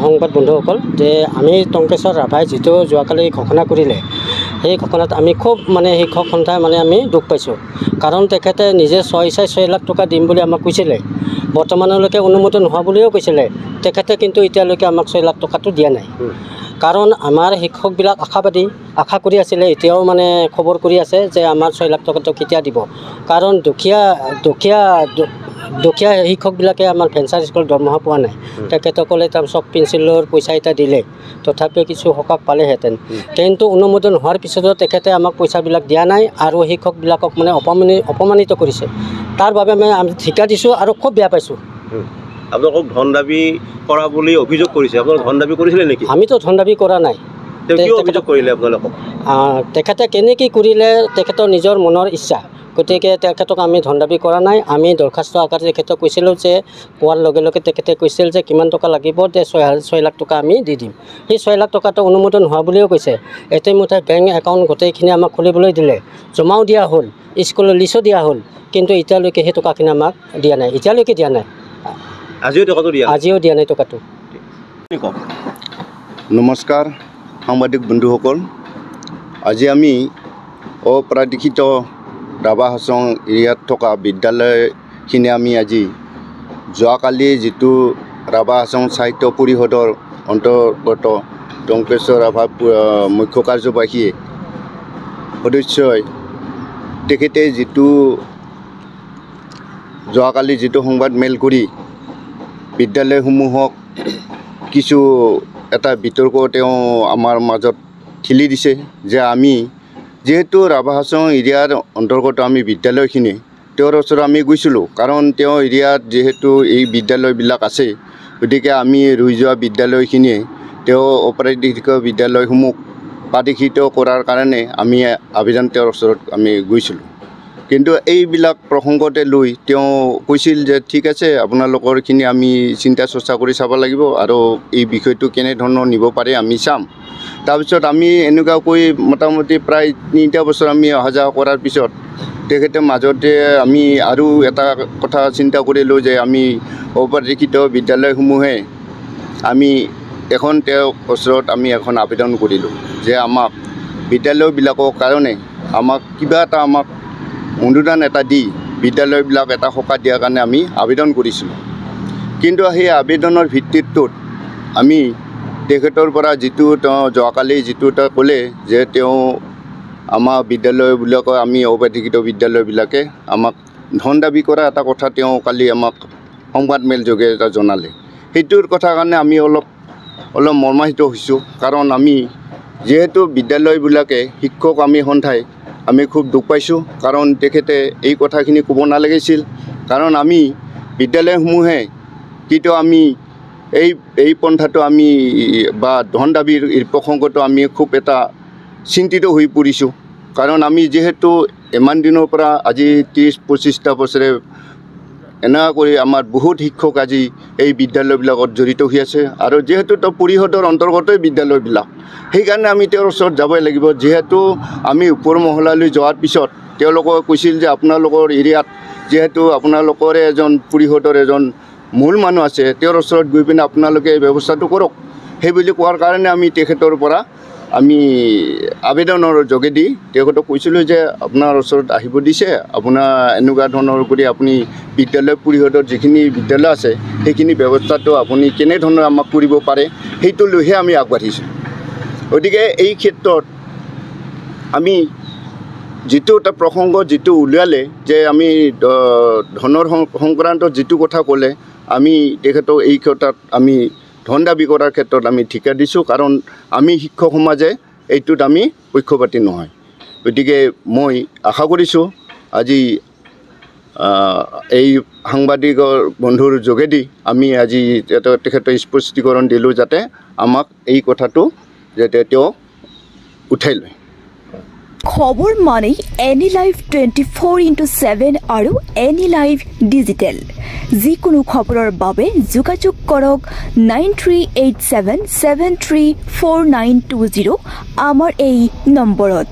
সংবাদ বন্ধুসকল যে আমি টংকেশ্বৰ ৰাভাই যেটো যোৱাকালি ঘোষণা কৰিলে সেই ঘোষণাত আমি খুব শিক্ষক সন্থাই আমি দুখ পাইছোঁ কাৰণ তেখেতে নিজে 6 লাখ টকা দিম বুলি আমাক কৈছিলে বৰ্তমানলৈকে অনুমোদন হোৱা বুলিও কৈছিলে তেখেতে কিন্তু এতিয়ালৈকে আমাক 6 লাখ টকাটো দিয়া নাই কাৰণ আমাৰ শিক্ষকবিলাক আশাবাদী আশা কৰি আছিল এতিয়াও খবৰ কৰি আছে যে আমাৰ 6 লাখ টকাটো কেতিয়া দিব কাৰণ দুখীয়া শিক্ষকবিলাকে আমাৰ ভেঞ্চাৰ স্কুল দৰমহা পোৱা নাই তেখেতসকলে চক পেঞ্চিলৰ পইচা এটা দিলে তথাপিও কিছু সকাহ পালেহেঁতেন কিন্তু অনুমোদন হোৱাৰ পিছতো তেখেতে আমাক পইচাবিলাক দিয়া নাই আৰু শিক্ষকবিলাকক অপমানিত কৰিছে তাৰ বাবে আমি ঠিকা দিছোঁ আৰু খুব বেয়া পাইছোঁ আপোনালোকক ধন দাবী কৰা বুলি অভিযোগ কৰিছে আপোনালোক ধন দাবী কৰিছিলে নেকি আমিতো ধন দাবী কৰা নাই কি অভিযোগ কৰিলে আপোনালোকক তেখেতে কেনেকৈ কৰিলে তেখেতৰ নিজৰ মনৰ ইচ্ছা গতিকে তেখেতক আমি ধন দাবী কৰা নাই আমি দৰখাস্ত আকাৰে তেখেতক কৈছিলোঁ যে কোৱাৰ লগে লগে তেখেতে কৈছিল যে কিমান টকা লাগিব তে 6 লাখ টকা আমি দি দিম সেই 6 লাখ টকাটো অনুমোদন হোৱা বুলিও কৈছে ইতিমধ্যে বেংক একাউণ্ট গোটেইখিনি আমাক খুলিবলৈ দিলে জমাও দিয়া হ'ল স্কুলৰ লিষ্টো দিয়া হ'ল কিন্তু এতিয়ালৈকে সেই টকাখিনি আমাক দিয়া নাই এতিয়ালৈকে দিয়া নাই আজিও দিয়া নাই টকাটো নমস্কাৰ সাংবাদিক বন্ধুসকল আজি আমি অপ্ৰাধিকৃত ৰাভা হাছং এৰিয়াত থকা বিদ্যালয়খিনি আমি আজি যোৱাকালি যিটো ৰাভা হাছং সাহিত্য পৰিষদৰ অন্তৰ্গত টংকেশ্বৰ ৰাভা মুখ্য কাৰ্যবাহী সদস্যই তেখেতে যোৱাকালি যিটো সংবাদ মেল কৰি বিদ্যালয়সমূহক কিছু এটা বিতৰ্ক তেওঁ আমাৰ মাজত ঠেলি দিছে যে আমি যেহেতু ৰাভা হাছং এৰিয়াৰ অন্তৰ্গত আমি বিদ্যালয়খিনি তেওঁৰ ওচৰত আমি গৈছিলোঁ কাৰণ তেওঁ এৰিয়াত যেহেতু এই বিদ্যালয়বিলাক আছে গতিকে আমি ৰৈ যোৱা বিদ্যালয়খিনিয়ে তেওঁ অপ্ৰাধিকৃত বিদ্যালয়সমূহ প্ৰাধিকৃত কৰাৰ কাৰণে আমি আবেদন তেওঁৰ ওচৰত আমি গৈছিলোঁ কিন্তু এইবিলাক প্ৰসংগতে লৈ তেওঁ কৈছিল যে ঠিক আছে আপোনালোকৰখিনি আমি চিন্তা চৰ্চা কৰি চাব লাগিব আৰু এই বিষয়টো কেনেধৰণৰ নিব পাৰে আমি চাম তাৰপিছত আমি এনেকুৱাকৈ মোটামুটি প্ৰায় 3টা বছৰ আমি অহা যোৱা কৰাৰ পিছত তেখেতে মাজতে আমি আৰু এটা কথা চিন্তা কৰিলোঁ যে আমি অপ্ৰাধিকৃত বিদ্যালয়সমূহে আমি তেওঁৰ ওচৰত আমি এখন আবেদন কৰিলোঁ যে আমাক বিদ্যালয়বিলাকৰ কাৰণে আমাক কিবা এটা আমাক অনুদান এটা দি বিদ্যালয়বিলাক এটা সকাহ দিয়াৰ কাৰণে আমি আবেদন কৰিছিলোঁ কিন্তু সেই আবেদনৰ ভিত্তিটোত আমি তেখেতৰ পৰা যিটো যোৱাকালি যিটো ক'লে যে তেওঁ আমাৰ বিদ্যালয়বিলাকৰ আমি অপ্ৰাধিকৃত বিদ্যালয়বিলাকে আমাক ধন দাবী কৰা এটা কথা তেওঁ কালি আমাক সংবাদ মেল যোগে এটা জনালে সেইটোৰ কথা কাৰণে আমি অলপ মৰ্মাহিত হৈছোঁ কাৰণ আমি যেহেতু বিদ্যালয়বিলাকে শিক্ষক আমি সন্থাই আমি খুব দুখ পাইছোঁ কাৰণ তেখেতে এই কথাখিনি ক'ব নালাগিছিল কাৰণ আমি বিদ্যালয়সমূহে কিন্তু আমি এই পন্থাটো আমি বা ধন দাবীৰ প্ৰসংগটো আমি খুব এটা চিন্তিত হৈ পৰিছোঁ কাৰণ আমি যেহেতু ইমান দিনৰ পৰা আজি 30-25টা বছৰে এনেকুৱা কৰি আমাৰ বহুত শিক্ষক আজি এই বিদ্যালয়বিলাকত জড়িত হৈ আছে আৰু যেহেতু পৰিষদৰ অন্তৰ্গতই বিদ্যালয়বিলাক সেইকাৰণে আমি তেওঁৰ ওচৰত যাবই লাগিব যেহেতু আমি ওপৰ মহলালৈ যোৱাৰ পিছত তেওঁলোকে কৈছিল যে আপোনালোকৰ এৰিয়াত যেহেতু আপোনালোকৰে এজন পৰিষদৰ এজন মূল মানুহ আছে তেওঁৰ ওচৰত গৈ পিনে আপোনালোকে এই ব্যৱস্থাটো কৰক সেই বুলি কোৱাৰ কাৰণে আমি তেখেতৰ পৰা আমি আবেদনৰ যোগেদি তেখেতক কৈছিলোঁ যে আপোনাৰ ওচৰত আহিব দিছে আপোনাৰ এনেকুৱা ধৰণৰ কৰি আপুনি বিদ্যালয় পৰিষদৰ যিখিনি বিদ্যালয় আছে সেইখিনি ব্যৱস্থাটো আপুনি কেনেধৰণৰ আমাক কৰিব পাৰে সেইটো লৈহে আমি আগবাঢ়িছোঁ গতিকে এই ক্ষেত্ৰত আমি যিটো এটা প্ৰসংগ যিটো উলিয়ালে যে আমি ধনৰ সংক্ৰান্তত যিটো কথা ক'লে আমি তেখেতক এই ক্ষেত্ৰত আমি ধন দাবী কৰাৰ ক্ষেত্ৰত আমি ঠিকা দিছোঁ কাৰণ আমি শিক্ষক সমাজে এইটোত আমি পক্ষপাতী নহয় গতিকে মই আশা কৰিছোঁ আজি এই সাংবাদিকৰ বন্ধুৰ যোগেদি আমি আজি তেখেতৰ স্পষ্টীকৰণ দিলোঁ যাতে আমাক এই কথাটো যাতে তেওঁ উঠাই লয় খবৰ মানে এনি লাইভ 24/7 আৰু এনি লাইভ ডিজিটেল যিকোনো খবৰৰ বাবে যোগাযোগ কৰক 9387734920 আমাৰ এই নম্বৰত।